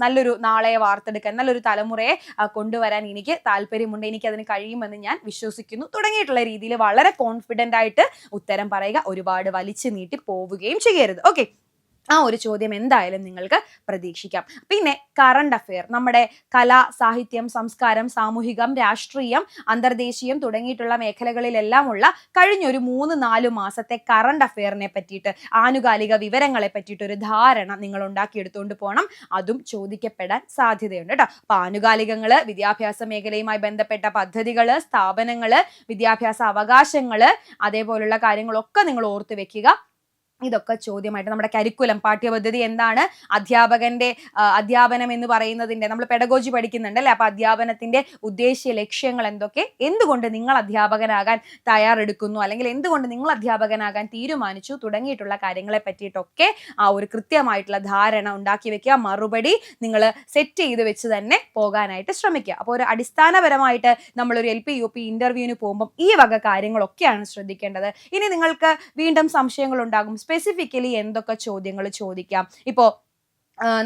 നല്ലൊരു നാളെ വാർത്തെടുക്കാൻ, നല്ലൊരു തലമുറയെ കൊണ്ടുവരാൻ എനിക്ക് താല്പര്യമുണ്ട്, എനിക്കതിന് കഴിയുമെന്ന് ഞാൻ വിശ്വസിക്കുന്നു തുടങ്ങിയിട്ടുള്ള രീതിയിൽ വളരെ കോൺഫിഡന്റ് ആയിട്ട് ഉത്തരം പറയുക. ഒരുപാട് വലിച്ചു നീട്ടി പോവുകയും ചെയ്യരുത്. ഓക്കെ, ആ ഒരു ചോദ്യം എന്തായാലും നിങ്ങൾക്ക് പ്രതീക്ഷിക്കാം. പിന്നെ കറണ്ട് അഫെയർ, നമ്മുടെ കല, സാഹിത്യം, സംസ്കാരം, സാമൂഹികം, രാഷ്ട്രീയം, അന്തർദേശീയം തുടങ്ങിയിട്ടുള്ള മേഖലകളിലെല്ലാം ഉള്ള കഴിഞ്ഞൊരു 3-4 മാസത്തെ കറണ്ട് അഫെയറിനെ പറ്റിയിട്ട്, ആനുകാലിക വിവരങ്ങളെ പറ്റിയിട്ട് ഒരു ധാരണ നിങ്ങൾ ഉണ്ടാക്കിയെടുത്തുകൊണ്ട് പോകണം. അതും ചോദിക്കപ്പെടാൻ സാധ്യതയുണ്ട് കേട്ടോ. അപ്പൊ ആനുകാലികങ്ങള്, വിദ്യാഭ്യാസ മേഖലയുമായി ബന്ധപ്പെട്ട പദ്ധതികള്, സ്ഥാപനങ്ങള്, വിദ്യാഭ്യാസ അവകാശങ്ങള്, അതേപോലുള്ള കാര്യങ്ങളൊക്കെ നിങ്ങൾ ഓർത്ത് വെക്കുക. ഇതൊക്കെ ചോദ്യമായിട്ട്, നമ്മുടെ കരിക്കുലം, പാഠ്യപദ്ധതി എന്താണ്, അധ്യാപനം എന്ന് പറയുന്നതിന്റെ, നമ്മൾ പെഡഗോജി പഠിക്കുന്നുണ്ട് അല്ലെ, അപ്പൊ അധ്യാപനത്തിന്റെ ഉദ്ദേശ്യ ലക്ഷ്യങ്ങൾ എന്തൊക്കെ, എന്തുകൊണ്ട് നിങ്ങൾ അധ്യാപകനാകാൻ തയ്യാറെടുക്കുന്നു, അല്ലെങ്കിൽ എന്തുകൊണ്ട് നിങ്ങൾ അധ്യാപകനാകാൻ തീരുമാനിച്ചു തുടങ്ങിയിട്ടുള്ള കാര്യങ്ങളെ പറ്റിയിട്ടൊക്കെ ഒരു കൃത്യമായിട്ടുള്ള ധാരണ ഉണ്ടാക്കി വെക്കുക. മറുപടി നിങ്ങൾ സെറ്റ് ചെയ്ത് വെച്ച് തന്നെ പോകാനായിട്ട് ശ്രമിക്കുക. അപ്പോൾ ഒരു അടിസ്ഥാനപരമായിട്ട് നമ്മളൊരു LP UP ഇന്റർവ്യൂവിന് പോകുമ്പോൾ ഈ വക കാര്യങ്ങളൊക്കെയാണ് ശ്രദ്ധിക്കേണ്ടത്. ഇനി നിങ്ങൾക്ക് വീണ്ടും സംശയങ്ങൾ ഉണ്ടാകും, സ്പെസിഫിക്കലി എന്തൊക്കെ ചോദ്യങ്ങൾ ചോദിക്കാം. ഇപ്പോൾ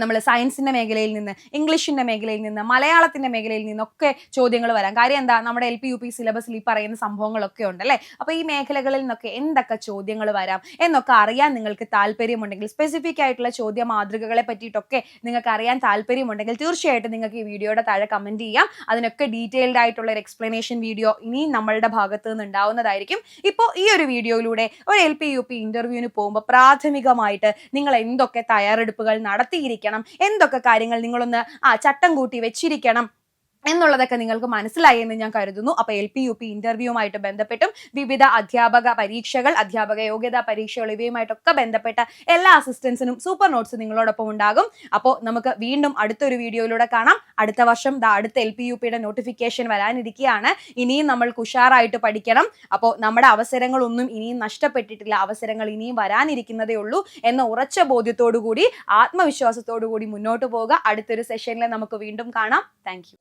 നമ്മൾ സയൻസിന്റെ മേഖലയിൽ നിന്ന്, ഇംഗ്ലീഷിന്റെ മേഖലയിൽ നിന്ന്, മലയാളത്തിന്റെ മേഖലയിൽ നിന്നൊക്കെ ചോദ്യങ്ങൾ വരാം. കാര്യം എന്താ, നമ്മുടെ LP UP സിലബസിൽ ഈ പറയുന്ന സംഭവങ്ങളൊക്കെ ഉണ്ടല്ലേ. അപ്പൊ ഈ മേഖലകളിൽ നിന്നൊക്കെ എന്തൊക്കെ ചോദ്യങ്ങൾ വരാം എന്നൊക്കെ അറിയാൻ നിങ്ങൾക്ക് താല്പര്യമുണ്ടെങ്കിൽ, സ്പെസിഫിക് ആയിട്ടുള്ള ചോദ്യ മാതൃകകളെ പറ്റിയിട്ടൊക്കെ നിങ്ങൾക്ക് അറിയാൻ താല്പര്യമുണ്ടെങ്കിൽ തീർച്ചയായിട്ടും നിങ്ങൾക്ക് ഈ വീഡിയോയുടെ താഴെ കമന്റ് ചെയ്യാം. അതിനൊക്കെ ഡീറ്റെയിൽഡ് ആയിട്ടുള്ള ഒരു എക്സ്പ്ലനേഷൻ വീഡിയോ ഇനിയും നമ്മളുടെ ഭാഗത്ത് നിന്ന് ഉണ്ടാവുന്നതായിരിക്കും. ഇപ്പോൾ ഈ ഒരു വീഡിയോയിലൂടെ ഒരു LP UP ഇന്റർവ്യൂവിന് പോകുമ്പോൾ പ്രാഥമികമായിട്ട് നിങ്ങൾ എന്തൊക്കെ തയ്യാറെടുപ്പുകൾ നടത്തിയിരിക്കണം, എന്തൊക്കെ കാര്യങ്ങൾ നിങ്ങളൊന്ന് ചട്ടം കൂട്ടി വെച്ചിരിക്കണം എന്നുള്ളതൊക്കെ നിങ്ങൾക്ക് മനസ്സിലായി എന്ന് ഞാൻ കരുതുന്നു. അപ്പൊ LP UP ഇന്റർവ്യൂവുമായിട്ട് ബന്ധപ്പെട്ടും വിവിധ അധ്യാപക പരീക്ഷകൾ, അധ്യാപക യോഗ്യതാ പരീക്ഷകൾ, ഇവയുമായിട്ടൊക്കെ ബന്ധപ്പെട്ട എല്ലാ അസിസ്റ്റൻസിനും സൂപ്പർ നോട്ട്സ് നിങ്ങളോടൊപ്പം ഉണ്ടാകും. അപ്പോൾ നമുക്ക് വീണ്ടും അടുത്തൊരു വീഡിയോയിലൂടെ കാണാം. അടുത്ത വർഷം അടുത്ത LP UPയുടെ നോട്ടിഫിക്കേഷൻ വരാനിരിക്കുകയാണ്. ഇനിയും നമ്മൾ ഉഷാറായിട്ട് പഠിക്കണം. അപ്പോൾ നമ്മുടെ അവസരങ്ങളൊന്നും ഇനിയും നഷ്ടപ്പെട്ടിട്ടില്ല, അവസരങ്ങൾ ഇനിയും വരാനിരിക്കുന്നതേ ഉള്ളൂ എന്ന ഉറച്ച ബോധ്യത്തോടു കൂടി, ആത്മവിശ്വാസത്തോടു കൂടി മുന്നോട്ട് പോവുക. അടുത്തൊരു സെഷനിൽ നമുക്ക് വീണ്ടും കാണാം. Thank you.